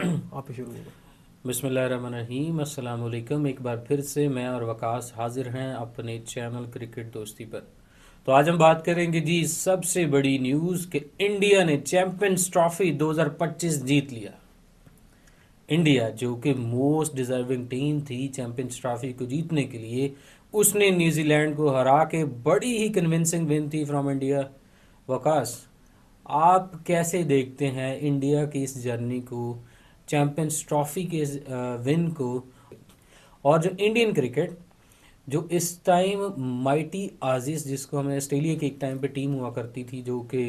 आप ही शुरू करो। बिस्मिल्लाहिर्रहमानिर्रहीम, अस्सलाम वालेकुम। एक बार फिर से मैं और वकास हाजिर हैं अपने चैनल क्रिकेट दोस्ती पर। तो आज हम बात करेंगे जी सबसे बड़ी न्यूज़ कि इंडिया ने चैंपियंस ट्रॉफी 2025 जीत लिया। इंडिया जो कि मोस्ट डिजर्विंग टीम थी चैंपियंस ट्रॉफी को जीतने के लिए, उसने न्यूजीलैंड को हरा के बड़ी ही कन्विंसिंग विन थी फ्रॉम इंडिया। वकास, आप कैसे देखते हैं इंडिया की इस जर्नी को, चैंपियंस ट्रॉफी के विन को, और जो इंडियन क्रिकेट जो इस टाइम माइटी आजिज, जिसको हमें ऑस्ट्रेलिया की एक टाइम पे टीम हुआ करती थी जो कि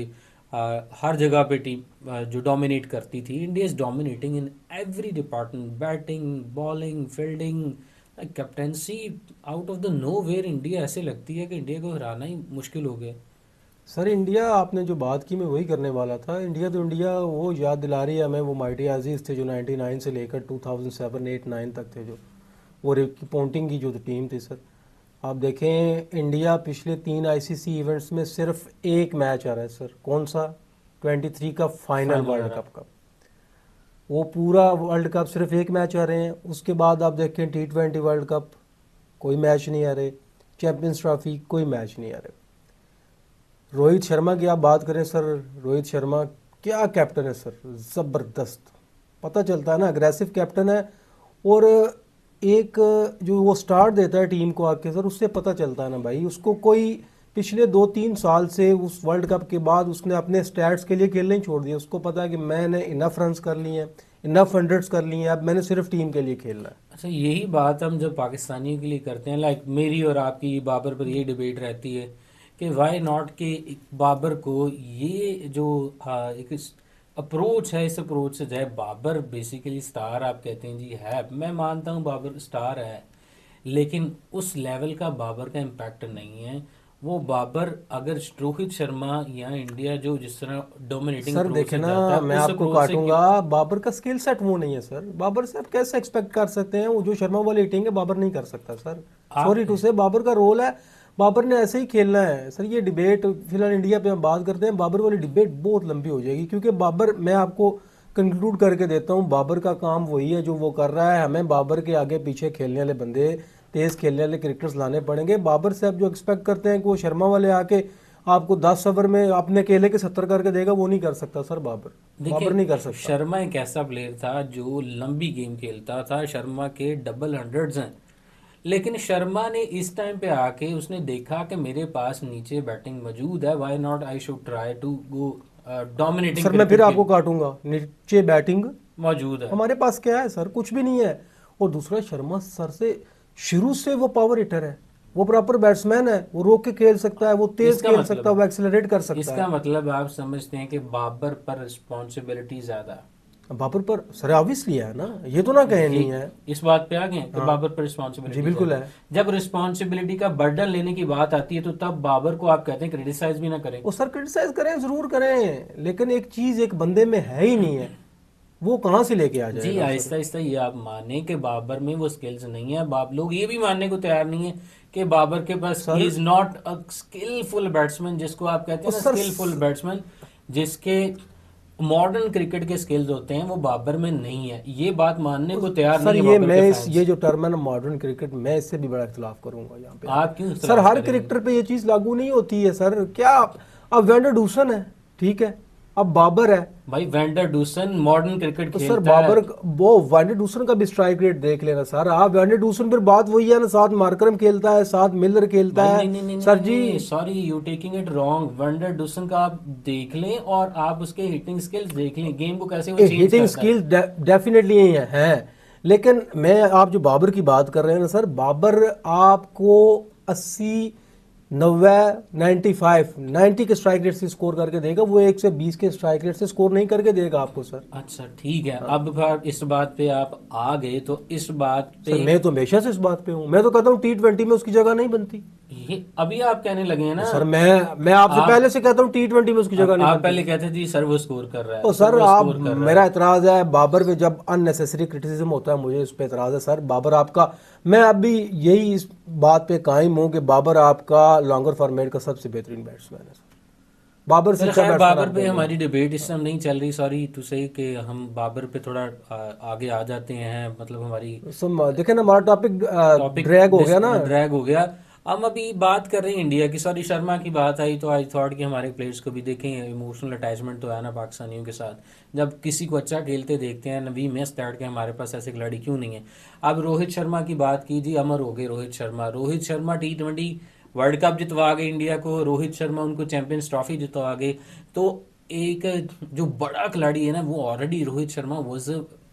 हर जगह पे टीम जो डोमिनेट करती थी। India is dominating in every department, batting, bowling, fielding, captaincy. Out of the nowhere India ऐसे लगती है कि इंडिया को हराना ही मुश्किल हो गया। सर इंडिया, आपने जो बात की मैं वही करने वाला था। इंडिया तो इंडिया वो याद दिला रही है हमें, वो माइटी अजीज थे जो 99 से लेकर 2007 8 9 तक थे, जो वो रिकी पॉन्टिंग की जो टीम थी। सर आप देखें, इंडिया पिछले 3 आईसीसी इवेंट्स में सिर्फ एक मैच आ रहा है सर। कौन सा? 23 का फाइनल फाइनल आ वर्ल्ड रहा कप का। वो पूरा वर्ल्ड कप सिर्फ एक मैच आ रहे हैं। उसके बाद आप देखें T20 वर्ल्ड कप, कोई मैच नहीं आ रहे। चैंपियंस ट्रॉफी, कोई मैच नहीं आ रहे। रोहित शर्मा की आप बात करें सर, रोहित शर्मा क्या कैप्टन है सर, ज़बरदस्त। पता चलता है ना, अग्रेसिव कैप्टन है। और एक जो वो स्टार्ट देता है टीम को आके सर, उससे पता चलता है ना भाई, उसको कोई पिछले 2-3 साल से उस वर्ल्ड कप के बाद उसने अपने स्टैट्स के लिए खेलने ही छोड़ दिया। उसको पता है कि मैंने इनफ रन्स कर लिए हैं, इनफ हंड्रेड्स कर लिए हैं, अब मैंने सिर्फ टीम के लिए खेलना है। अच्छा, यही बात हम जब पाकिस्तानियों के लिए करते हैं, लाइक मेरी और आपकी बाबर पर यही डिबेट रहती है कि वाई नॉट कि बाबर को ये जो एक अप्रोच है, इस अप्रोच से जाए। बाबर बेसिकली स्टार आप कहते हैं जी है, मैं मानता हूँ बाबर स्टार है, लेकिन उस लेवल का बाबर का इम्पैक्ट नहीं है। वो बाबर अगर रोहित शर्मा या इंडिया जो जिस तरह डोमिनेटिंग सर अप्रोच देखे से ना, जाता है मैं उस आपको अप्रोच से काटूंगा। बाबर का स्किल सेट वो नहीं है सर। बाबर से आप कैसे एक्सपेक्ट कर सकते हैं वो जो शर्मा वाली हिटिंग है बाबर नहीं कर सकता सर। आप। सॉरी टू से, बाबर का रोल है, बाबर ने ऐसे ही खेलना है सर। ये डिबेट फिलहाल इंडिया पे हम बात करते हैं, बाबर वाली डिबेट बहुत लंबी हो जाएगी, क्योंकि बाबर, मैं आपको कंक्लूड करके देता हूँ, बाबर का काम वही है जो वो कर रहा है। हमें बाबर के आगे पीछे खेलने वाले बंदे, तेज खेलने वाले क्रिकेटर्स लाने पड़ेंगे। बाबर से आप जो एक्सपेक्ट करते हैं कि वो शर्मा वाले आके आपको 10 ओवर में अपने केले के 70 करके देगा, वो नहीं कर सकता सर। बाबर बाबर नहीं कर देखिए, सकता। शर्मा एक ऐसा प्लेयर था जो लंबी गेम खेलता था। शर्मा के डबल हंड्रेड्स हैं, लेकिन शर्मा ने इस टाइम पे आके उसने देखा कि मेरे पास नीचे बैटिंग मौजूद है, why not I should try to go dominating sir मैं फिर क्रिकेट आपको गेम काटूंगा, नीचे बैटिंग मौजूद है। हमारे पास क्या है सर? कुछ भी नहीं है। और दूसरा, शर्मा सर से शुरू से वो पावर हिटर है, वो प्रॉपर बैट्समैन है, वो रोक के खेल सकता है, वो तेज इसका खेल सकता है, मतलब वो एक्सेलरेट कर सकता इसका है। मतलब आप समझते हैं कि बाबर पर रिस्पॉन्सिबिलिटी ज्यादा है। बाबर पर सर ऑब्वियसली है ना, ये तो ना कहे ये नहीं है। इस बात पे आ गए कि हाँ बाबर पर जी रिस्पॉन्सिबिलिटी बिल्कुल ज्यादा है। है। जब रिस्पॉन्सिबिलिटी का बर्डन लेने की बात आती है तो तब बाबर को आप कहते हैं क्रिटिसाइज भी ना करें। वो सर क्रिटिसाइज करें, जरूर करें, लेकिन एक चीज एक बंदे में है ही नहीं है, वो कहाँ से लेके आ जी, जाएगा सर? आहिस्ता आहिस्ता ये आप माने कि बाबर में वो स्किल्स नहीं है। बाप लोग ये भी मानने को तैयार नहीं है कि बाबर के पास, he sir is not a skillful batsman, जिसको आप कहते वो हैं ना सर स्किलफुल बैट्समैन, जिसके मॉडर्न क्रिकेट के स्किल्स होते हैं वो बाबर में नहीं है। ये बात मानने को तैयार सर नहीं है ये बाबर मैं के इस ये फैंस। जो टर्म है ना मॉडर्न क्रिकेट, मैं इससे भी बड़ा इख्तलाफ करूंगा यहाँ पे आके। आप क्यों सर इख्तलाफ हर करेंगे? क्रिकेटर पे ये चीज लागू नहीं होती है सर। क्या अब वेंडर डूसन है, ठीक है, अब बाबर है। भाई वैंडर डूसन मॉडर्न क्रिकेट तो सर खेलता है। बाबर, वो वेंडर डूसन का भी स्ट्राइक रेट देख लेना सर आप। वेंडर डूसन, फिर बात वही है ना, साथ मार्करम खेलता है, साथ मिलर खेलता भाई है। नहीं नहीं नहीं सर नहीं जी, नहीं, sorry, you taking it wrong. Van der Dussen का आप देख लें और आप उसके हिटिंग स्किल्स देख लें, गेम को कैसे वो चेंज हिटिंग करता है। स्किल डेफिनेटली हैं। लेकिन मैं, आप जो बाबर की बात कर रहे हैं ना सर, बाबर आपको 80, 90, 95, 90 के स्ट्राइक रेट से स्कोर करके देगा। वो 1 से 20 के स्ट्राइक रेट से स्कोर नहीं करके देगा आपको सर। अच्छा ठीक है, हाँ अब बात इस बात पे आप आ गए तो इस बात सर, पे मैं तो हमेशा से इस बात पे हूँ। मैं तो कहता हूँ T20 में उसकी जगह नहीं बनती। ये अभी आप कहने लगे हैं और ना। सर मैं आपसे आप पहले से कहता हूँ T20 में उसकी जगह अब नहीं आप बनती। पहले कहते जी सर वो स्कोर कर रहा तो है, सर सर वो आप, स्कोर कर रहा मेरा है। एतराज़ है बाबर पे, जब अननेसेसरी क्रिटिसिज्म होता है मुझे उस पर एतराज़ है सर। बाबर आपका, मैं अभी यही इस बात पे कायम हूँ कि बाबर आपका लॉन्गर फॉर्मेट का सबसे बेहतरीन बैट्समैन है सर। बाबर से चलो अच्छा खैर, बैट्समैन बाबर आप पे देंगे। हमारी डिबेट इस समय नहीं चल रही, सॉरी टू से कि हम बाबर पे थोड़ा आगे आ जाते हैं, मतलब हमारी देखे ना, हमारा टॉपिक टॉपिक ड्रैग हो गया ना। ड्रैग हो गया। हम अभी बात कर रहे हैं इंडिया की, सॉरी शर्मा की बात आई तो आई थॉट कि हमारे प्लेयर्स को भी देखें, इमोशनल अटैचमेंट तो है ना पाकिस्तानियों के साथ, जब किसी को अच्छा खेलते देखते हैं वी मिस दैट के हमारे पास ऐसे खिलाड़ी क्यों नहीं है। अब रोहित शर्मा की बात की जी, अमर हो गए Rohit Sharma T20 World Cup जितवा गए इंडिया को, रोहित शर्मा उनको चैंपियंस ट्रॉफी जितवा गए। तो एक जो बड़ा खिलाड़ी है ना, वो already Rohit Sharma was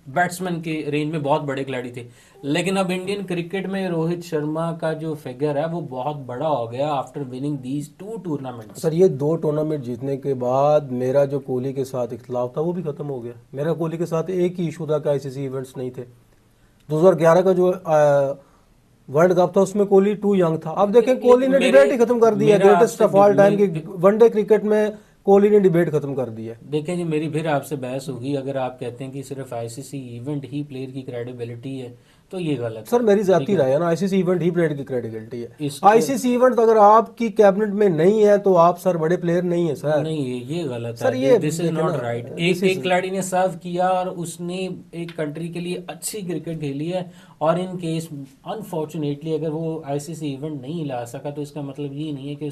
batsman के रेंज में बहुत बड़े खिलाड़ी थे, लेकिन अब इंडियन क्रिकेट में रोहित शर्मा का जो फिगर है वो बहुत बड़ा हो गया after winning these 2 tournaments. Sir ये 2 टूर्नामेंट जीतने के बाद मेरा जो कोहली के साथ इख्तलाफ था वो भी खत्म हो गया। मेरा कोहली के साथ एक ही इशू था कि आईसीसी इवेंट्स नहीं थे। 2011 का जो वर्ल्ड कप था उसमें कोहली टू यंग था। अब देखें कोहली ने डिबेट ही खत्म कर दी है, मेरा ग्रेटेस्ट आपसे ऑफ ऑल टाइम की वनडे क्रिकेट में कोहली ने डिबेट खत्म कर दी है। देखें जी, मेरी फिर आपसे बहस होगी, अगर आप कहते हैं कि सिर्फ आईसीसी इवेंट ही प्लेयर की क्रेडिबिलिटी है तो ये गलत सर है। मेरी ठीक जाती है, राय है ना, आईसीसी इवेंट ही प्लेयर की क्रेडिबिलिटी है। इस आईसीसी इवेंट अगर आपकी कैबिनेट में नहीं है तो आप सर बड़े प्लेयर नहीं है सर। नहीं, ये गलत सर है, ये दिस इज देखे नॉट ना, राइट। दिस एक इज खिलाड़ी ने सर्व किया और उसने एक कंट्री के लिए अच्छी क्रिकेट खेली है, और इन केस अनफॉर्चुनेटली अगर वो आईसीसी इवेंट नहीं ला सका तो इसका मतलब ये नहीं है कि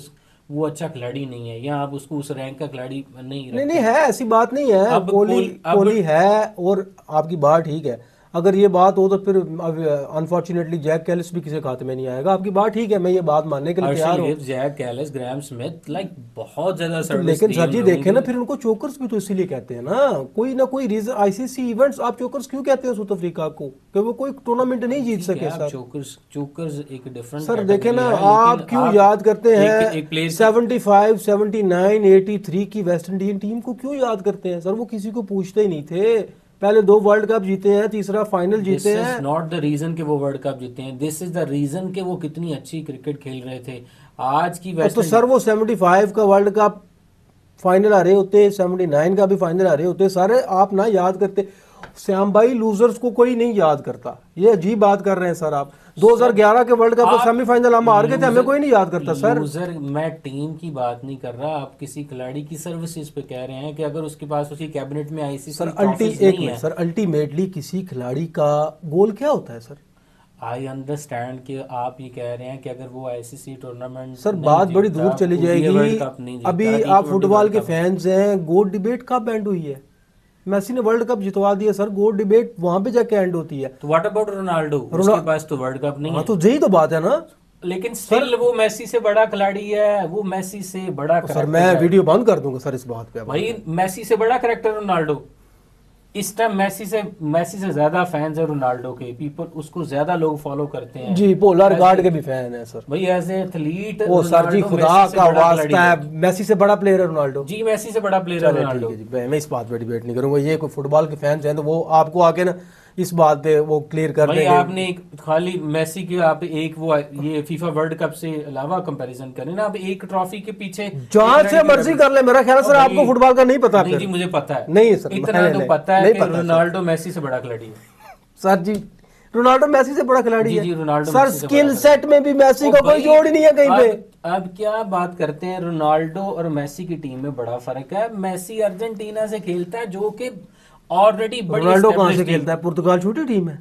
वो अच्छा खिलाड़ी नहीं है, या आप उसको उस रैंक का खिलाड़ी नहीं नहीं नहीं रखते। है, ऐसी बात नहीं है। अब कोहली अब कोहली है, और आपकी बात ठीक है। अगर ये बात हो तो फिर अनफॉर्चुनेटली जैक कैलिस भी किसी खाते में नहीं आएगा। आपकी बात ठीक है, मैं ये बात मानने के लिए हर्षल तैयार हूँ। Gibbs, Jacques Kallis, Graeme Smith, like बहुत ज्यादा तो सर्विस लेकिन दी सर उन जी लोगों देखे की। ना, फिर उनको चोकर्स भी तो इसीलिए कहते हैं ना कोई रीजन। आईसीसी इवेंट्स आप चोकर्स क्यों कहते हैं साउथ अफ्रीका को, कि वो कोई टूर्नामेंट नहीं जीत ठीक है, सके आप सर। चोकर्स चोकर्स एक डिफरेंट सर देखे कैटेगरी ना, है, लेकिन आप क्यों आप याद करते एक हैं प्लेयर की 75, 79, 83 की वेस्ट इंडियन टीम को क्यों याद करते हैं सर? वो किसी को पूछते ही नहीं थे। पहले 2 वर्ल्ड कप जीते हैं, तीसरा फाइनल दिस जीते इज हैं। नॉट द रीजन कि वो वर्ल्ड कप जीते हैं, दिस इज द रीजन कि वो कितनी अच्छी क्रिकेट खेल रहे थे। आज की और वेस्ट तो सर वो 75 का वर्ल्ड कप फाइनल आ रहे होते, 79 का भी फाइनल आ रहे होते, सारे आप ना याद करते। श्याम भाई, लूजर्स को कोई नहीं याद करता, ये अजीब बात कर रहे हैं सर आप। 2011 के वर्ल्ड कप आप सेमीफाइनल हम हार गए थे, हमें कोई नहीं याद करता सर। लूजर, मैं टीम की बात नहीं कर रहा, आप किसी खिलाड़ी की सर्विसेज पे कह रहे हैं कि अगर उसके पास उसकी कैबिनेट में सर आईसीसी ट्रॉफीज एक नहीं मिनट है। सर, अल्टीमेटली किसी खिलाड़ी का गोल क्या होता है सर? आई अंडरस्टैंड कि आप ये कह रहे हैं कि अगर वो आईसीसी टूर्नामेंट सर नहीं बात बड़ी जीतता, दूर चली ओडीआई वर्ल्ड जाएगी। कप नहीं जीतता, अभी आप T20 फुटबॉल वर्ल्ड के कप। फैंस हैं, गोट डिबेट कब एंड हुई है? मेसी ने वर्ल्ड कप जितवा दिया सर, गोट डिबेट वहां पे जाके एंड होती है। तो व्हाट अबाउट रोनाल्डो, रोना उसके पास तो वर्ल्ड कप नहीं हाँ, है, तो यही तो बात है ना लेकिन सर। स्टिल वो मेसी से बड़ा खिलाड़ी है, वो मेसी से बड़ा सर करेक्टर मैं है। वीडियो बंद कर दूंगा सर इस बात पे अब भाई आगे। मेसी से बड़ा करेक्टर रोनाल्डो, इस टाइम मेसी से ज्यादा फैंस है रोनाल्डो के, पीपल उसको ज्यादा लोग फॉलो करते हैं। जी, पोलर गार्ड के ऐसे भी फैन है सर। भाई as a athlete oh sir ji, Ronaldo खुदा मेसी से का बड़ा खिलाड़ी वास्ता है। है, मेसी से बड़ा प्लेयर है रोनाल्डो। जी, मेसी से बड़ा प्लेयर है चले ठीक रोनाल्डो। है जी, मैं इस बात पे डिबेट नहीं करूंगा। ये कोई फुटबॉल के फैंस हैं तो वो आपको आके ना इस बात पे वो क्लियर कर भाई देंगे। आपने एक खाली मेसी के आप एक वो ये फीफा वर्ल्ड कप से अलावा कंपैरिजन करें ना, आप एक ट्रॉफी के पीछे जहां एक से मर्जी कर ले, मेरा ख्याल है ओ सर भाई, आपको फुटबॉल का नहीं पता नहीं फिर। जी, मुझे पता है, नहीं सर, इतना नहीं, तो नहीं, पता है नहीं कि पता सर। रोनाल्डो मेसी से बड़ा खिलाड़ी है। सर जी, रोनाल्डो मेसी से बड़ा खिलाड़ी जी है जी, रोनाल्डो सर। मेसी से बड़ा स्किल खिलाड़ी सेट में भी मेसी ओ का कोई भाई, जोड़ ही नहीं है कहीं पे। अब क्या बात करते हैं, रोनाल्डो और मेसी की टीम में बड़ा फर्क है। मेसी अर्जेंटीना से खेलता है जो कि ऑलरेडी बड़ी रोनाल्डो कहाँ से established टीम। खेलता है? पुर्तगाल छोटी टीम है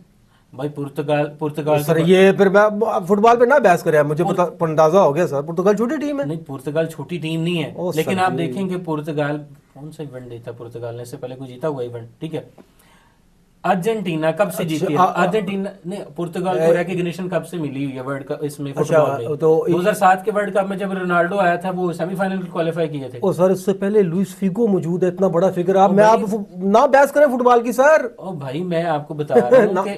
भाई पुर्तगाल सर। के ये फिर मैं फुटबॉल पे ना बहस करे, मुझे पुर- पता अंदाजा हो गया सर, पुर्तगाल छोटी टीम है। नहीं, पुर्तगाल छोटी टीम नहीं है, ओ लेकिन सर आप जी। देखेंगे पुर्तगाल कौन सा इवेंट जीता पुर्तगाल ने, इससे पहले कोई जीता हुआ इवेंट, ठीक है। अर्जेंटीना कब से जीती है? अर्जेंटीना ने पुर्तगाल को रिकग्निशन कब से मिली हुई है वर्ल्ड कप इसमें फुटबॉल में? तो 2007 के वर्ल्ड कप में जब रोनाल्डो आया था वो सेमीफाइनल क्वालिफाई किए थे। ओ सर, इससे पहले लुइस फिगो मौजूद है, इतना बड़ा फिगर। आप ओ मैं भाई, आप ना बहस करें फुटबॉल की सर। ओ भाई, मैं आपको बता रहा हूँ ना, कि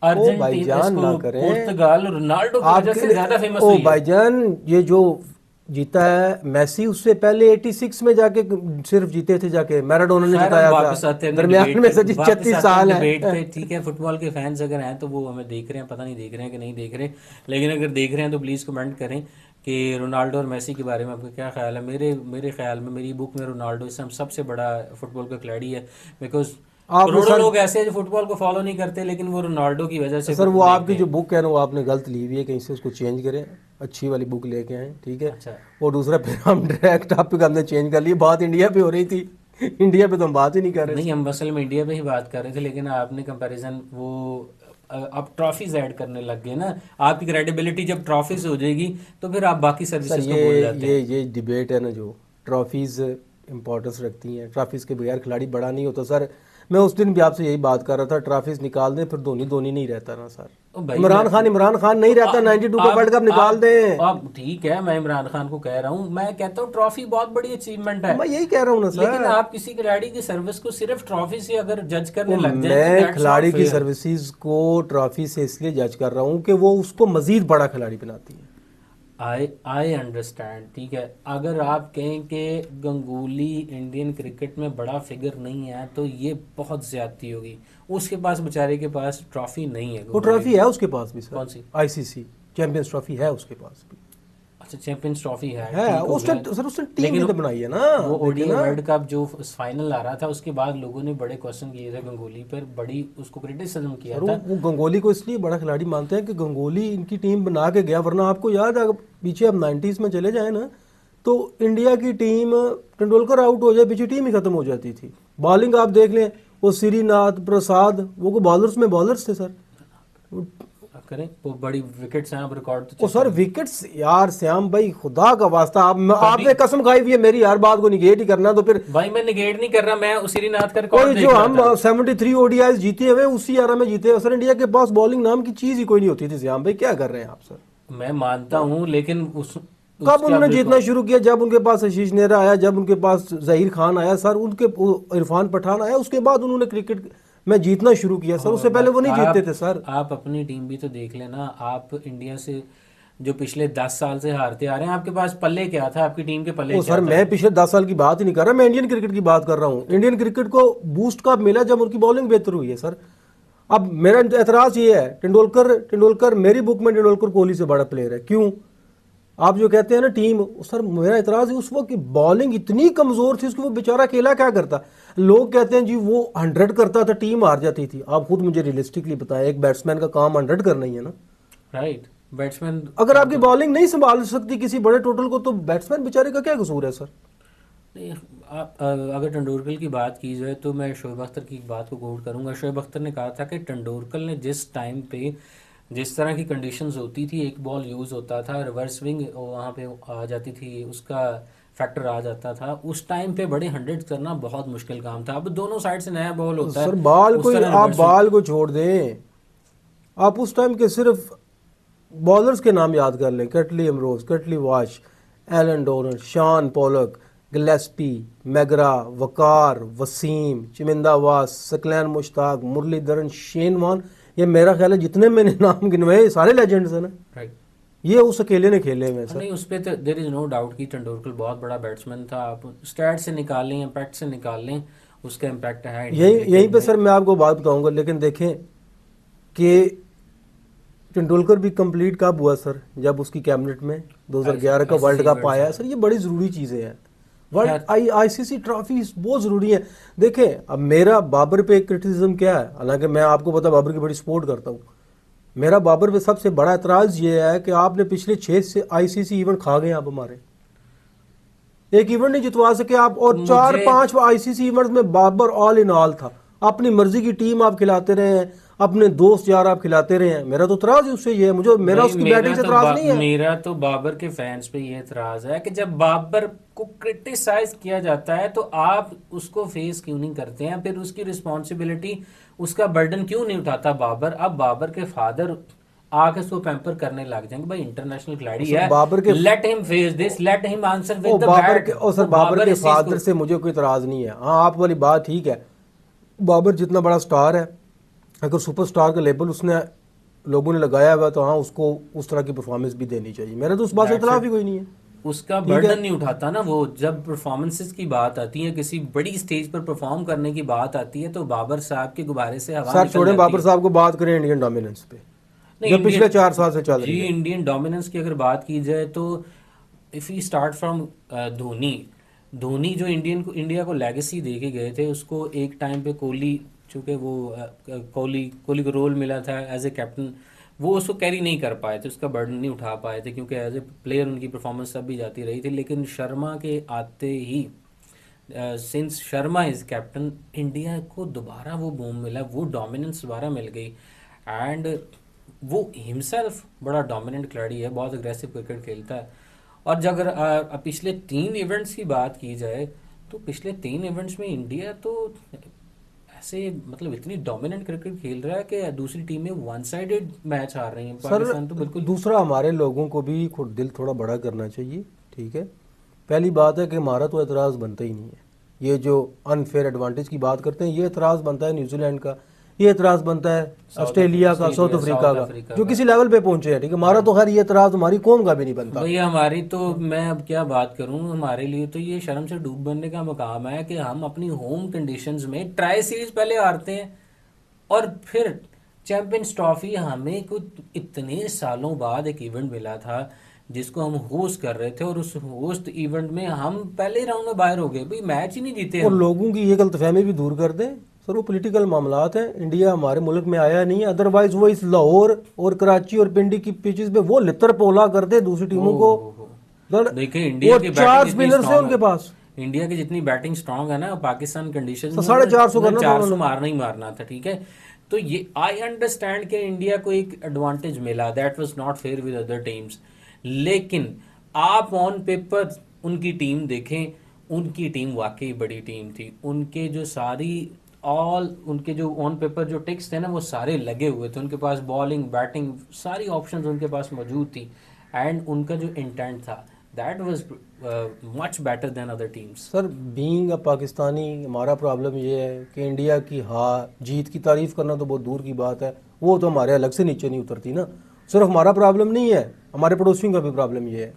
ओ भाईजान अर्जेंटीना ना इसको करें पुर्तगाल रोनाल्डो की वजह आपके से लिए। ज्यादा फेमस ओ हुई है। भाईजान, ये जो जीता है मेसी, उससे पहले 86 में जाके सिर्फ जीते थे, जाके मैराडोना ने खैर, हम जिताया वापस था। आते हैं दरमियान में सर जी 36 साल डिबेट है। पे, ठीक है। फुटबॉल के फैंस अगर हैं तो वो हमें देख रहे हैं, पता नहीं देख रहे हैं कि नहीं देख रहे, लेकिन अगर देख रहे हैं तो प्लीज़ कमेंट करें कि रोनाल्डो और मेसी के बारे में आपका क्या ख्याल है। मेरे ख्याल में, मेरी बुक में रोनाल्डो इस समय सबसे बड़ा फुटबॉल का खिलाड़ी है, बिकॉज आपने करोड़ों सर लोग ऐसे हैं जो फुटबॉल को फॉलो नहीं करते, लेकिन वो रोनाल्डो की वजह से सर वो देखते आपकी जो हैं। बुक है ना वो आपने गलत ली हुई है, कहीं से उसको चेंज करें, अच्छी वाली बुक लेके आए, ठीक है। अच्छा, और दूसरा फिर हम डायरेक्ट टॉपिक हमने चेंज कर लिया, बात इंडिया पे हो रही थी, इंडिया पे तो हम बात ही नहीं कर रहे नहीं सर। हम असल में इंडिया पे ही बात कर रहे थे, लेकिन आपने कंपैरिजन वो आप ट्रॉफीज ऐड करने लग गए ना। आपकी क्रेडिबिलिटी जब ट्रॉफीज हो जाएगी तो फिर आप बाकी सर सर्विसेज को भूल जाते हैं। ये डिबेट है ना, जो ट्रॉफीज़ इंपॉर्टेंस रखती हैं, ट्रॉफीज़ के बगैर खिलाड़ी बड़ा नहीं होता सर। मैं उस दिन भी आपसे यही बात कर रहा था, ट्रॉफीज़ निकाल दें फिर धोनी धोनी नहीं रहता ना सर। ओ भाई मैं इमरान खान नहीं तो रहता, 92 का वर्ल्ड कप निकाल दें। आप ठीक है, मैं इमरान खान को कह रहा हूँ, मैं कहता हूँ ट्रॉफी बहुत बड़ी अचीवमेंट तो है। मैं यही कह रहा हूँ ना लेकिन सर। आप किसी खिलाड़ी की सर्विस को सिर्फ ट्रॉफी से अगर जज वो करने लग जाएं तो मैं दैट्स नॉट खिलाड़ी की फेयर। सर्विसेज को ट्रॉफी से इसलिए जज कर रहा हूँ कि वो उसको मजीद बड़ा खिलाड़ी बनाती है। आई आई अंडरस्टैंड, ठीक है। अगर आप कहें कि गंगूली इंडियन क्रिकेट में बड़ा फिगर नहीं है तो ये बहुत ज्यादती होगी। उसके पास बेचारे के पास ट्रॉफी नहीं है वो गंगूली ट्रॉफी को। है उसके पास भी सर, कौन सी? आईसीसी चैंपियंस ट्रॉफी है उसके पास भी। अच्छा, चैंपियंस ट्रॉफी है, है ठीक हो उस गया। टाइम सर, उसने टीम लेकिन भी तो बनाई है ना, वो देखिए ओडीआई ना। वर्ल्ड कप जो फाइनल आ रहा था उसके बाद लोगों ने बड़े क्वेश्चन किए थे गंगोली पर, बड़ी उसको क्रिटिसिज्म किया सर था। वो गंगोली को इसलिए बड़ा खिलाड़ी मानते हैं कि गंगोली इनकी टीम बना के गया, वरना आपको याद है, अगर पीछे अब 90s में चले जाए ना, तो इंडिया की टीम, तेंदुलकर आउट हो जाए पीछे टीम ही खत्म हो जाती थी। बॉलिंग आप देख लें, वो श्रीनाथ प्रसाद, वो को बॉलर्स में बॉलर्स थे सर। करें वो बड़ी विकेट्स हैं, आप रिकॉर्ड तो ओ चेक सर करें। विकेट्स यार, श्याम भाई खुदा का वास्ता, आप कभी आपने कसम खाई हुई है मेरी, हर बात को निगेट ही करना, तो फिर भाई मैं निगेट नहीं कर रहा, मैं श्रीनाथ का कोई रिकॉर्ड जो देख रहा हम था। 73 ओडीआई जीते हुए उसी एरा में जीते हुए सर, इंडिया के पास बॉलिंग नाम की चीज ही कोई नहीं होती थी। श्याम भाई क्या कर रहे हैं आप सर। मैं मानता हूँ, लेकिन उस कब उसके उन्होंने अब जीतना शुरू किया? जब उनके पास आशीष नेहरा आया, जब उनके पास जहीर खान आया सर, उनके इरफान पठान आया, उसके बाद उन्होंने क्रिकेट में जीतना शुरू किया सर, उससे पहले वो नहीं जीतते थे सर। आप अपनी टीम भी तो देख लेना। आप इंडिया से जो पिछले 10 साल से हारते आ रहे हैं, आपके पास पल्ले क्या था? आपकी टीम के पल्ले ओ क्या सर था? मैं पिछले 10 साल की बात ही नहीं कर रहा, मैं इंडियन क्रिकेट की बात कर रहा हूँ। इंडियन क्रिकेट को बूस्ट कब मिला? जब उनकी बॉलिंग बेहतर हुई है सर। अब मेरा एतराज ये है, तेंदुलकर तेंदुलकर मेरी बुक में तेंदुलकर कोहली से बड़ा प्लेयर है। क्यों? आप जो कहते हैं ना टीम, सर मेरा एतराज है उस वक्त की बॉलिंग इतनी कमजोर थी उसकी, वो बेचारा अकेला क्या करता। लोग कहते हैं जी वो 100 करता था टीम हार जाती थी। आप खुद मुझे रियलिस्टिकली बताएं, एक बैट्समैन का काम 100 करना ही है ना। राइट, बैट्समैन अगर काम आपकी कर। बॉलिंग नहीं संभाल सकती किसी बड़े टोटल को, तो बैट्समैन बेचारे का क्या कसूर है सर। नहीं, अगर तेंदुलकर की बात की जाए तो मैं शोएब अख्तर की बात को कोट करूंगा। शोएब अख्तर ने कहा था कि तेंदुलकर ने जिस टाइम पे जिस तरह की कंडीशंस होती थी, एक बॉल यूज़ होता था, रिवर्स स्विंग वहाँ पे आ जाती थी, उसका फैक्टर आ जाता था, उस टाइम पे बड़े हंड्रेड करना बहुत मुश्किल काम था। अब दोनों साइड से नया बॉल होता सर है, बाल उस को, तरह आप रिवर्स स्विंग। बाल को छोड़ दें, आप उस टाइम के सिर्फ बॉलर्स के नाम याद कर लें, कटली अमरोज, कटली वाश, एलन डोनर, शान पोलक, गिलेस्पी, मैगरा, वकार, वसीम, चिमिंदा वास, सकलैन मुश्ताक, मुरलीधरन, शेन वॉन, ये मेरा ख्याल है जितने मैंने नाम गिनवाए सारे लेजेंड्स हैं ना। राइट। ये उस अकेले ने खेले हुए हैं सर। नहीं, उस पर तो देर इज़ नो डाउट कि तेंदुलकर बहुत बड़ा बैट्समैन था। आप स्टैट से निकाल लें, इम्पैक्ट से निकाल लें, उसका इम्पैक्ट है इंडियन यही यहीं क्रिकेट पे में। सर मैं आपको बात बताऊंगा, लेकिन देखें कि तेंदुलकर भी कंप्लीट कब हुआ सर? जब उसकी कैबिनेट में 2011 का वर्ल्ड आईसीसी कप वर्ल्ड आया है कप। सर। ये बड़ी ज़रूरी चीज़ें हैं, वर्ल्ड खैर, आईसीसी ट्रॉफी बहुत ज़रूरी है। देखें अब मेरा बाबर पे क्रिटिसिज्म क्या है, हालांकि मैं आपको पता बाबर की बड़ी सपोर्ट करता हूँ। मेरा बाबर पे सबसे बड़ा एतराज़ ये है कि आपने पिछले 6 से आईसीसी इवेंट खा गए आप हमारे, एक इवेंट नहीं जितवा सके आप, और चार मुझे पांच आईसीसी इवेंट में बाबर ऑल इन ऑल था। अपनी मर्जी की टीम आप खिलाते रहे हैं, अपने दोस्त यार आप खिलाते रहे हैं। मेरा तो इतराज ही उससे ये है, मुझे मेरा भाई उसकी बैटिंग से इतराज नहीं है। मेरा तो बाबर के फैंस पे ये एतराज है कि जब बाबर को क्रिटिसाइज किया जाता है तो आप उसको फेस क्यों नहीं करते हैं? फिर उसकी रिस्पॉन्सिबिलिटी, उसका बर्डन क्यों नहीं उठाता बाबर? अब बाबर के फादर आके उसको पैम्पर करने लग जाएंगे, भाई इंटरनेशनल और खिलाड़ी सर है, बाबर के let him face this, let him answer oh with the Babar के बैट। ओ सर तो बाबर के बाबर इस चीज को फादर से मुझे कोई इतराज नहीं है। हाँ आप वाली बात ठीक है, बाबर जितना बड़ा स्टार है, अगर सुपरस्टार का लेबल उसने लोगों ने लगाया हुआ है, तो हाँ उसको उस तरह की परफॉर्मेंस भी देनी चाहिए। मेरा तो उस बात से दैट्स इतलाफ इट, ही कोई नहीं है। उसका ठीक है बर्डन नहीं उठाता ना वो। जब परफॉर्मेंसेस की बात आती है, किसी बड़ी स्टेज पर परफॉर्म करने की बात आती है, तो बाबर साहब के गुब्बारे से हवा सर निकल छोड़ें जाती बाबर है। साहब को, बात करें इंडियन डोमिनेंस पे नहीं, जो पिछले इंडियन 4 साल से चल जी रही है। इंडियन डोमिनेंस की अगर बात की जाए तो if you start from Dhoni, Dhoni जो इंडिया को लेगेसी दे के गए थे, उसको एक टाइम पे कोहली चूँकि वो कोहली कोहली को रोल मिला था एज ए कैप्टन, वो उसको कैरी नहीं कर पाए थे, उसका बर्डन नहीं उठा पाए थे, क्योंकि एज ए प्लेयर उनकी परफॉर्मेंस तब भी जाती रही थी। लेकिन शर्मा के आते ही, since Sharma is captain, India को दोबारा वो बूम मिला, वो डोमिनेंस दोबारा मिल गई। एंड वो हिमसेल्फ बड़ा डोमिनेंट खिलाड़ी है, बहुत अग्रेसिव क्रिकेट खेलता है। और जब अगर पिछले 3 इवेंट्स की बात की जाए, तो पिछले 3 इवेंट्स में इंडिया तो ऐसे मतलब इतनी डोमिनेंट क्रिकेट खेल रहा है कि दूसरी टीमें वन साइडेड मैच हार रही हैं। सर पाकिस्तान तो बिल्कुल। दूसरा, हमारे लोगों को भी दिल थोड़ा बड़ा करना चाहिए, ठीक है। पहली बात है कि हमारा तो एतराज़ बनता ही नहीं है। ये जो अनफेयर एडवांटेज की बात करते हैं, ये एतराज़ बनता है न्यूजीलैंड का, ये एतराज़ बनता है ऑस्ट्रेलिया का, साउथ अफ्रीका का, जो किसी लेवल पे पहुंचे हैं, ठीक है। हमारा तो खैर ये एतराज़ हमारी कौम का भी नहीं बनता। भैया हमारी तो, मैं अब क्या बात करूं, हमारे लिए तो ये शर्म से डूब बनने का मकाम है कि हम अपनी होम कंडीशंस में ट्राई सीरीज पहले हारते हैं, और फिर चैंपियंस ट्रॉफी हमें कुछ इतने सालों बाद एक इवेंट मिला था जिसको हम होस्ट कर रहे थे, और उस होस्ट इवेंट में हम पहले राउंड में बाहर हो गए, भाई मैच ही नहीं जीते और हम। लोगों की ये गलतफहमी भी दूर कर दें सर, वो पॉलिटिकल मामलात हैं। इंडिया हमारे मुल्क में आया नहीं है, अदरवाइज वो इस लाहौर और कराची और पिंडी की पिचेस पे वो लितर पोला कर दे दूसरी टीमों को। देखिए इंडिया की चार बैटिंग जितनी स्पिनर्स है स्ट्रांग उनके है, पास, इंडिया की जितनी बैटिंग स्ट्रांग है ना, पाकिस्तान कंडीशन में 450 करना था 400 उन्होंने। मारना ही मारना था, ठीक है। तो ये आई अंडरस्टैंड कि इंडिया को एक एडवांटेज मिला, that was not fair with other teams. लेकिन आप ऑन पेपर उनकी टीम देखें, उनकी टीम वाकई बड़ी टीम थी। उनके जो सारी ऑल उनके जो ऑन पेपर जो टिक्स थे ना, वो सारे लगे हुए थे। उनके पास बॉलिंग बैटिंग सारी ऑप्शंस उनके पास मौजूद थी, एंड उनका जो इंटेंट था that was much better than other teams. Sir being a Pakistani, हमारा प्रॉब्लम ये है कि इंडिया की हार जीत की तारीफ करना तो बहुत दूर की बात है, वो तो हमारे अलग से नीचे नहीं उतरती ना। सिर्फ हमारा प्रॉब्लम नहीं है, हमारे पड़ोसियों का भी प्रॉब्लम ये है।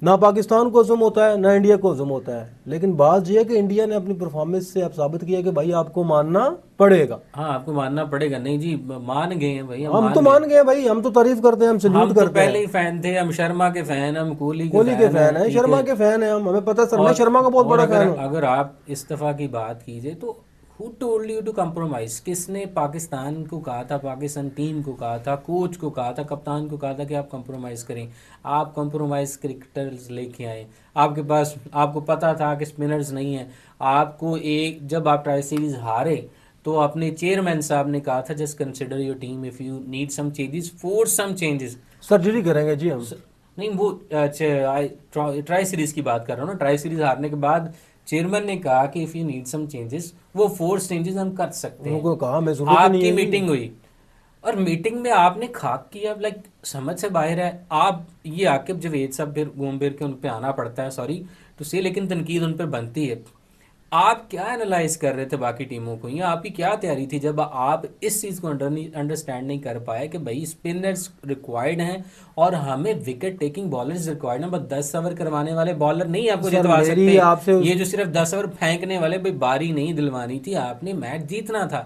ना पाकिस्तान को हजम होता है, ना इंडिया को हजम होता है। लेकिन बात यह है कि इंडिया ने अपनी परफॉर्मेंस से अब साबित किया कि भाई आपको मानना पड़ेगा। हाँ, आपको मानना पड़ेगा। नहीं जी, मान गए हैं भाई, हम तो मान गए भाई, हम तो तारीफ करते हैं, हम हम सल्यूट तो करते पहले हैं। ही फैन थे, हम शर्मा के फैन, हम कोहली के कोहली के फैन फैन हैं, है, ठीक शर्मा है। के फैन है हम, हमें पता है सर, मैं और शर्मा का बहुत और बड़ा अगर फैन हूँ। अगर आप इस्तीफा की बात कीजिए तो who told you to compromise? किसने पाकिस्तान को कहा था, पाकिस्तान टीम को कहा था, कोच को कहा था, कप्तान को कहा था कि आप कंप्रोमाइज करें? आप कंप्रोमाइज क्रिकेटर्स लेके आए, आपके पास, आपको पता था कि स्पिनर्स नहीं है। आपको एक, जब आप ट्राई सीरीज हारे तो अपने चेयरमैन साहब ने कहा था just consider your team, if you need some changes, force some changes. Surgery करेंगे जी हम। नहीं, वो ट्राई सीरीज की बात कर रहा हूँ ना। ट्राई सीरीज हारने के बाद चेयरमैन ने कहा कि if you need some changes, वो फोर्स चेंजेस हम कर सकते हैं। उनको कहा मैं जरूरत ही नहीं आपकी है। मीटिंग हुई, और मीटिंग में आपने खाक किया, लाइक समझ से बाहर है। आप ये आकिब जवेद साहब फिर घूम फिर के उन पे आना पड़ता है, सॉरी टू से, लेकिन तनकीद उन पर बनती है। आप क्या एनालाइज कर रहे थे बाकी टीमों को, या आपकी क्या तैयारी थी जब आप इस चीज़ को अंडरस्टैंड नहीं कर पाए कि भाई स्पिनर्स रिक्वायर्ड हैं और हमें विकेट टेकिंग बॉलर्स रिक्वायर्ड हैं, बस 10 ओवर करवाने वाले बॉलर नहीं आपको सर जितवा मेरी सकते। आपसे ये जो सिर्फ 10 ओवर फेंकने वाले, भाई बारी नहीं दिलवानी थी, आपने मैच जीतना था।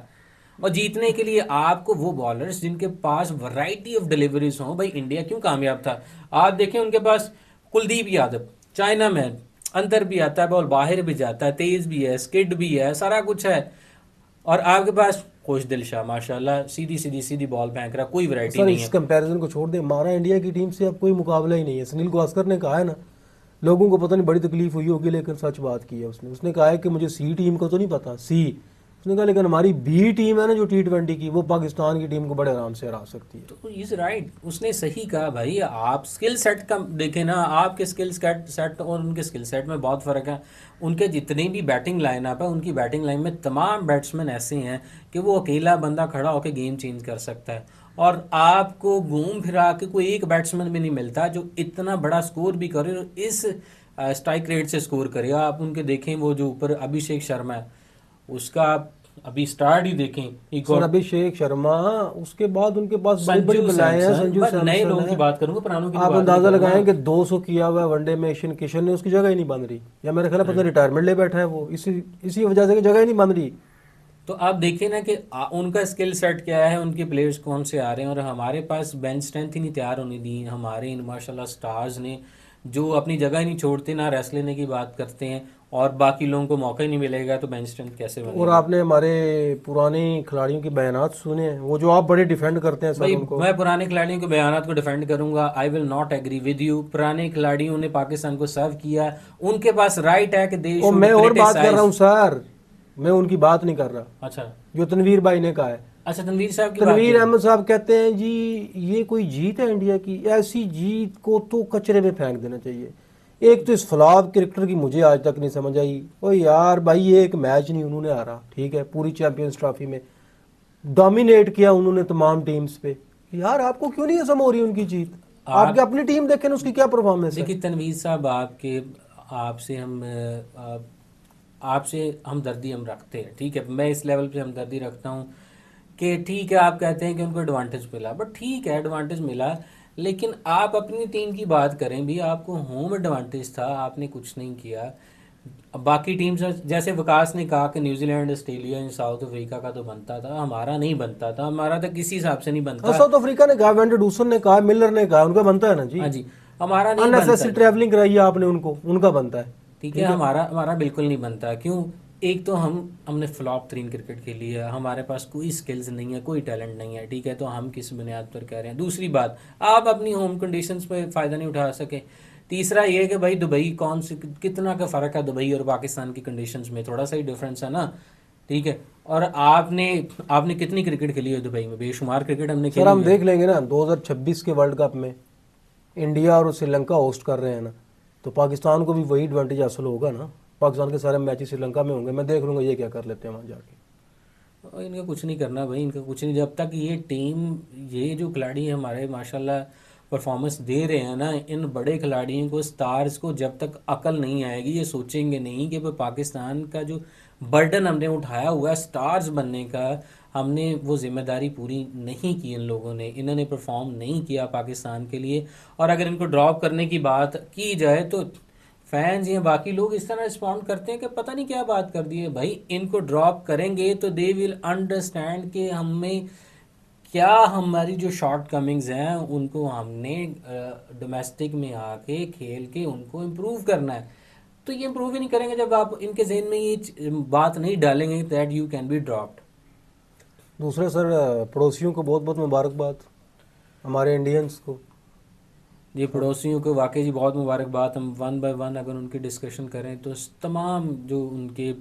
और जीतने के लिए आपको वो बॉलर्स जिनके पास वैरायटी ऑफ डिलीवरीज हों, भाई इंडिया क्यों कामयाब था? आप देखें उनके पास कुलदीप यादव, चाइना मैन, अंदर भी आता है, बॉल बाहर भी जाता है, तेज भी है, स्किड भी है, सारा कुछ है। और आपके पास खुश दिल शाह माशाल्लाह, सीधी सीधी सीधी बॉल फेंक रहा, कोई वैरायटी सर नहीं इस है। कंपैरिजन को छोड़ दे, हमारा इंडिया की टीम से अब कोई मुकाबला ही नहीं है। सुनील गावस्कर ने कहा है ना, लोगों को पता नहीं बड़ी तकलीफ हुई होगी, लेकिन सच बात की है उसने। उसने कहा है कि मुझे सी टीम को तो नहीं पता, सी, उसने कहा लेकिन हमारी बी टीम है ना जो T20 की, वो पाकिस्तान की टीम को बड़े आराम से हरा सकती है। तो इज राइट, उसने सही कहा भाई। आप स्किल सेट का देखें ना, आपके स्किल सेट और उनके स्किल सेट में बहुत फ़र्क है। उनके जितने भी बैटिंग लाइनअप है, उनकी बैटिंग लाइन में तमाम बैट्समैन ऐसे हैं कि वो अकेला बंदा खड़ा होकर गेम चेंज कर सकता है। और आपको घूम फिरा के कोई एक बैट्समैन भी नहीं मिलता जो इतना बड़ा स्कोर भी करे और इस स्ट्राइक रेट से स्कोर करे। आप उनके देखें, वो जो ऊपर अभिषेक शर्मा है, उसका आप अभी स्टार्ट ही देखें, एक सर और अभिषेक शर्मा, उसके बाद उनके पास बड़ी बड़ी संजू बलाएं हैं, सैमसन। संजू बस नए सैमसन लोगों की है। बात करूंगा, पुरानों की तो आप बात नहीं अंदाजा करूंगा। लगाएं कि 200 किया हुआ है वनडे में एशियन किशन ने, उसकी जगह ही नहीं बन रही, या मेरे ख्याल है पता रिटायरमेंट ले बैठा है वो, इसी वजह से कि जगह ही नहीं बन रही। तो आप देखिए ना कि उनका स्किल सेट क्या है, उनके प्लेयर्स कौन से आ रहे हैं, और हमारे पास बेंच स्ट्रेंथ ही नहीं तैयार होने दी हमारे इन माशाल्लाह स्टार्स ने, जो अपनी जगह ही नहीं छोड़ते, ना रेस्ट लेने की बात करते हैं। और बाकी लोगों को मौका ही नहीं मिलेगा तो बेंच स्ट्रेंथ कैसे और बनेगी? आपने हमारे पुराने खिलाड़ियों के बयानात सुने हैं, वो जो आप बड़े डिफेंड करते हैं सर भाई उनको। मैं पुराने खिलाड़ियों के बयानात को डिफेंड करूंगा, I will not agree with you. पुराने खिलाड़ियों ने पाकिस्तान को सर्व किया, उनके पास राइट है कि दे और शुड मैं और बात कर रहा हूँ क्रिटिसाइज। सर, मैं उनकी बात नहीं कर रहा अच्छा। जो तनवीर भाई ने कहा है। अच्छा, तनवीर साहब की बात तनवीर करें। अहमद साहब कहते हैं जी ये कोई जीत है इंडिया की, ऐसी जीत को तो कचरे में फेंक देना चाहिए। एक तो इस फ्लॉप क्रिकेटर की मुझे आज तक नहीं समझ आई। ओ यार भाई, ये एक मैच नहीं उन्होंने हारा, ठीक है, पूरी चैंपियंस ट्रॉफी में डोमिनेट किया उन्होंने तमाम टीम्स पे। यार आपको क्यों नहीं हजम हो रही उनकी जीत? आपके आप अपनी टीम देखें ना, उसकी क्या परफॉर्मेंस है। देखिए तनवीर साहब, आपके आपसे हम आपसे हमदर्दी हम रखते हैं, ठीक है, मैं इस लेवल पे हमदर्दी रखता हूँ कि ठीक है आप कहते हैं कि उनको एडवांटेज मिला, बट ठीक है एडवांटेज मिला, लेकिन आप अपनी टीम की बात करें भी, आपको होम एडवांटेज था, आपने कुछ नहीं किया। अब बाकी टीम्स जैसे विकास ने कहा कि न्यूजीलैंड, ऑस्ट्रेलिया, साउथ अफ्रीका का तो बनता था, हमारा नहीं बनता था, हमारा तो किसी हिसाब से नहीं हाँ, बनता। साउथ अफ्रीका ने कहा, वेंडरडूसन ने कहा, मिलर ने कहा, उनका बनता है ना जी। हाँ जी, हमारा नहीं बनता। अननेसेसरी ट्रैवलिंग कराई है आपने उनको, उनका बनता है। ठीक है, ठीक है। हमारा हमारा बिल्कुल नहीं बनता। क्यों? एक तो हमने फ्लॉप तरीन क्रिकेट खेली है, हमारे पास कोई स्किल्स नहीं है, कोई टैलेंट नहीं है, ठीक है, तो हम किस बुनियाद पर कह रहे हैं? दूसरी बात, आप अपनी होम कंडीशंस पे फ़ायदा नहीं उठा सके। तीसरा ये है कि भाई दुबई कौन से कितना का फ़र्क है दुबई और पाकिस्तान की कंडीशंस में, थोड़ा सा ही डिफरेंस है ना, ठीक है। और आपने आपने कितनी क्रिकेट खेली है दुबई में? बेशुमार क्रिकेट हमने सर खेली हम हुई है। देख लेंगे ना 2026 के वर्ल्ड कप में इंडिया और श्रीलंका होस्ट कर रहे हैं ना, तो पाकिस्तान को भी वही एडवांटेज हासिल होगा ना। पाकिस्तान के सारे मैचेस श्रीलंका में होंगे, मैं देख लूंगा ये क्या कर लेते हैं वहाँ जाके। और इनका कुछ नहीं करना भाई, इनका कुछ नहीं, जब तक ये टीम, ये जो खिलाड़ी हमारे माशाल्लाह परफॉर्मेंस दे रहे हैं ना, इन बड़े खिलाड़ियों को, स्टार्स को, जब तक अकल नहीं आएगी, ये सोचेंगे नहीं कि भाई पाकिस्तान का जो बर्डन हमने उठाया हुआ है स्टार्स बनने का, हमने वो जिम्मेदारी पूरी नहीं की। इन लोगों ने, इन्होंने परफॉर्म नहीं किया पाकिस्तान के लिए। और अगर इनको ड्रॉप करने की बात की जाए तो फैंस या बाकी लोग इस तरह रिस्पॉन्ड करते हैं कि पता नहीं क्या बात कर दी है। भाई इनको ड्रॉप करेंगे तो दे विल अंडरस्टैंड कि हमें क्या, हमारी जो शॉर्ट कमिंग्स हैं उनको हमने डोमेस्टिक में आके खेल के उनको इम्प्रूव करना है। तो ये इम्प्रूव ही नहीं करेंगे जब आप इनके जहन में ये बात नहीं डालेंगे that you can be dropped. दूसरा सर, पड़ोसियों को बहुत बहुत मुबारकबाद, हमारे इंडियंस को। ये पड़ोसियों को वाकई जी बहुत मुबारकबाद। हम वन बाय वन अगर उनकी डिस्कशन करें तो तमाम जो उनके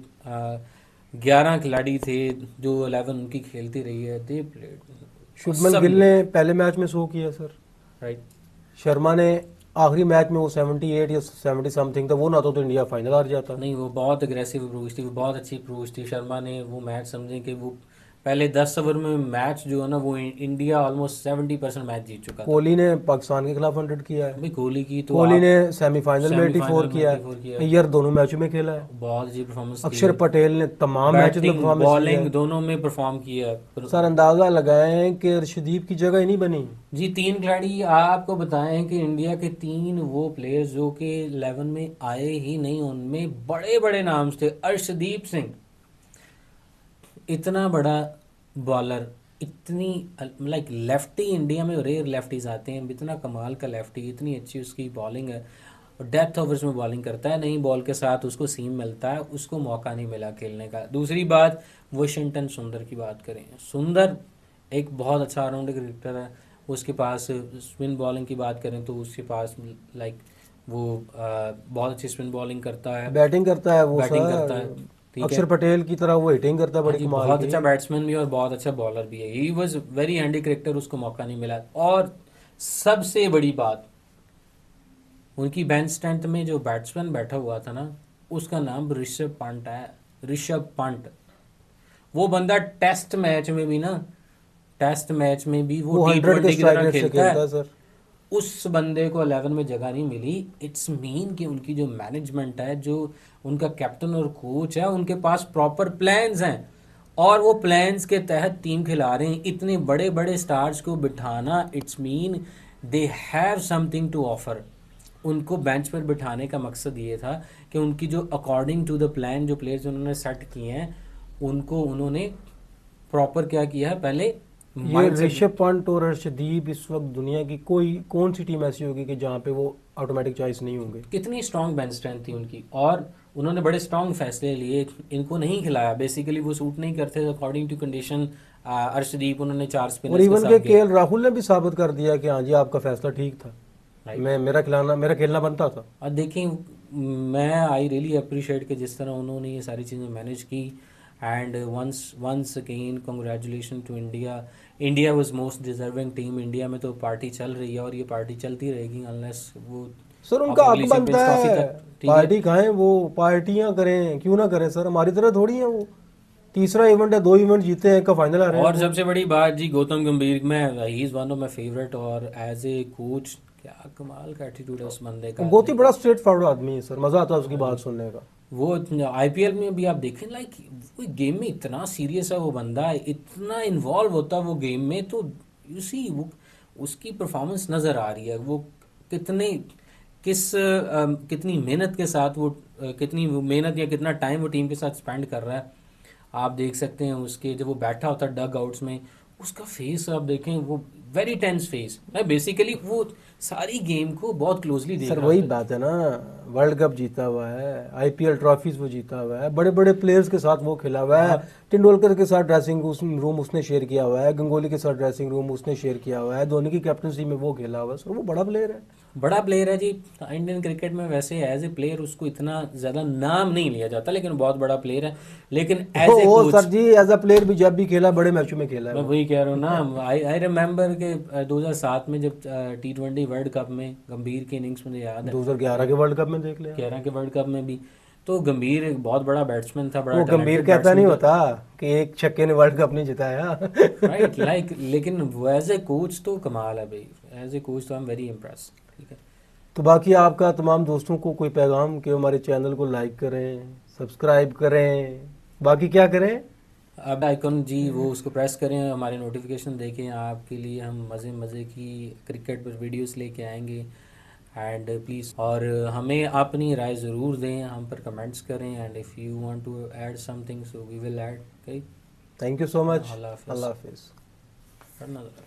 11 खिलाड़ी थे, जो 11 उनकी खेलती रही है, दे प्लेड शुभमन सब गिल ने। ने पहले मैच में शो किया सर। राइट। शर्मा ने आखिरी मैच में वो 78 या 70 समथिंग था, वो ना तो इंडिया फाइनल हार जाता। नहीं, वो बहुत अग्रेसिव अप्रोच थी, वो बहुत अच्छी अप्रोच थी शर्मा ने। वो मैच समझें कि वो पहले 10 ओवर में मैच जो है ना, वो इंडिया ऑलमोस्ट 70% मैच जीत चुका था। कोहली ने पाकिस्तान के खिलाफ 100 किया है। भाई कोहली की तो कोहली आप ने सेमीफाइनल में 84 सेमीफाइनल में किया 84 किया है, है, ईयर दोनों मैचों में खेला है। बहुत अच्छी परफॉर्मेंस की अक्षर है। पटेल ने तमाम मैचेस में बैटिंग परफॉर्मेंस किया बॉलिंग है। दोनों में परफॉर्म किया है सर अंदाजा लगाएं कि अर्शदीप की जगह ही नहीं बनी। जी। 3 खिलाड़ी आपको बताएं कि इंडिया के 3 वो प्लेयर्स जो कि 11 में आए ही नहीं, उनमें बड़े बड़े नाम थे। अर्शदीप सिंह, इतना बड़ा बॉलर, इतनी लाइक लेफ्टी, इंडिया में रेयर लेफ्टीज आते हैं, इतना कमाल का लेफ्टी, इतनी अच्छी उसकी बॉलिंग है, और डेथ ओवर्स में बॉलिंग करता है, नहीं बॉल के साथ उसको सीम मिलता है, उसको मौका नहीं मिला खेलने का। दूसरी बात, वाशिंगटन सुंदर की बात करें, सुंदर एक बहुत अच्छा ऑलराउंडर क्रिकेटर है। उसके पास स्पिन बॉलिंग की बात करें तो उसके पास लाइक वो बहुत अच्छी स्पिन बॉलिंग करता है, बैटिंग करता है वो बैटिंग करता है, सर, ठीक है। अक्षर पटेल की तरह वो हिटिंग करता है हाँ बड़ी जी, कमाल बहुत की। अच्छा बैट्समैन भी है और बहुत अच्छा बॉलर भी है। He was very handy cricketer, उसको मौका नहीं मिला। और सबसे बड़ी बात, उनकी बेंच स्ट्रेंथ में जो बैट्समैन बैठा हुआ था ना, उसका नाम ऋषभ पंत है। ऋषभ पंत, वो बंदा टेस्ट मैच में भी ना, टेस्ट मैच में भी वो वो टी 100 के ट्वेंटी की स्ट्राइक तरह रेट से खेलता खेलता है। है सर। उस बंदे को 11 में जगह नहीं मिली। इट्स मीन कि उनकी जो मैनेजमेंट है, जो उनका कैप्टन और कोच है, उनके पास प्रॉपर प्लान्स हैं, और वो प्लान्स के तहत टीम खिला रहे हैं। इतने बड़े बड़े स्टार्स को बिठाना, it's mean they have something to offer. उनको बेंच पर बिठाने का मकसद ये था कि उनकी जो अकॉर्डिंग टू द प्लान जो प्लेयर्स उन्होंने सेट किए हैं, उनको उन्होंने प्रॉपर क्या किया है, पहले ये माइंड सेट। ऋषभ पंत और अर्शदीप, इस वक्त दुनिया की कोई कौन सी टीम ऐसी होगी कि जहाँ पे वो ऑटोमेटिक चॉइस नहीं होंगे। कितनी स्ट्रांग बेंच स्ट्रेंथ थी उनकी, और उन्होंने बड़े स्ट्रांग फैसले लिए, इनको नहीं खिलाया, बेसिकली वो सूट नहीं करते अकॉर्डिंग टू कंडीशन। अर्शदीप उन्होंने 4 और स्पिनर्स के इवन साथ के गए। राहुल ने भी साबित कर दिया कि हाँ जी आपका फैसला ठीक था, राइट। मेरा खेलना बनता था। और देखिए, मैं आई रियली अप्रिशिएट कि जिस तरह उन्होंने ये सारी चीज़ें मैनेज की। And once once again congratulation to India. India was most deserving team. India में तो पार्टी चल रही है और ये पार्टी चलती रहेगी अनलेस वो सर आप उनका हक अगली बनता चैंपियंस ट्रॉफी है, तक। ठीक है। पार्टी खाएं, वो पार्टियां करें, क्यों ना करें सर, हमारी तरह थोड़ी है वो। तीसरा इवेंट है, 2 इवेंट जीते हैं, एक का फाइनल आ रहे हैं और वो। सबसे बड़ी बात जी, गौतम गंभीर में he is one of my favourite, और एज ए कोच क्या कमाल का एटीट्यूड है उस बंदे का। बहुत ही बड़ा स्ट्रेट फॉरवर्ड आदमी है सर, मजा आता है उसकी हाँ बात जी। सुनने का। वो आईपीएल में भी आप देखें, लाइक वो गेम में इतना सीरियस है वो बंदा, इतना इन्वॉल्व होता है वो गेम में, तो यू सी वो उसकी परफॉर्मेंस नज़र आ रही है। वो कितने कितनी मेहनत के साथ वो कितनी मेहनत या कितना टाइम वो टीम के साथ स्पेंड कर रहा है। आप देख सकते हैं उसके जब वो बैठा होता है डग आउट्स में, उसका फेस आप देखें, वो वेरी टेंस फेस है। बेसिकली वो सारी गेम को बहुत क्लोजली देख सर रहा वही होता है। बात है ना, वर्ल्ड कप जीता हुआ है, आईपीएल ट्रॉफीज वो जीता हुआ है, बड़े बड़े प्लेयर्स के साथ वो खेला हुआ है। आप तेंदुलकर के साथ ड्रेसिंग रूम उसने शेयर किया हुआ है, गंगोली के साथ ड्रेसिंग रूम उसने शेयर किया हुआ है, धोनी की कैप्टनसी में वो खेला हुआ है। सर वो बड़ा प्लेयर है। बड़ा प्लेयर है जी। इंडियन क्रिकेट में वैसे एज ए प्लेयर उसको इतना ज़्यादा नाम नहीं लिया जाता, लेकिन बहुत बड़ा प्लेयर है। लेकिन एज ए वो सर कोच, जी एज अ प्लेयर भी जब भी खेला बड़े मैचों में खेला है मैं वो। वही कह रहा हूँ ना, आई रिमेम्बर के 2007 में जब T20 वर्ल्ड कप में गंभीर की इनिंग्स मुझे याद है। 2011 के वर्ल्ड कप में देख लिया। 11 के वर्ल्ड कप में भी तो गंभीर एक बहुत बड़ा बैट्समैन था, बड़ा वो गंभीर टैलेंटेड कहता नहीं बैट्समैन था। होता कि एक छक्के ने वर्ल्ड कप नहीं जिताया। राइट, लाइक लेकिन वो एज ए कोच तो कमाल है भाई। एज ए कोच तो आई एम वेरी इम्प्रेस। ठीक है। तो बाकी आपका तमाम दोस्तों को कोई पैगाम कि हमारे चैनल को लाइक करें, सब्सक्राइब करें, बाकी क्या करें? अब आइकन जी वो उसको प्रेस करें, हमारे नोटिफिकेशन देखें, आपके लिए हम मज़े मज़े की क्रिकेट पर वीडियोस लेके आएंगे। एंड प्लीज़, और हमें अपनी राय ज़रूर दें, हम पर कमेंट्स करें, and if you want to add something so we will add. Okay. Thank you so much. अल्लाह हाफिज़। अल्लाह हाफिज़। पढ़ना ज़रा।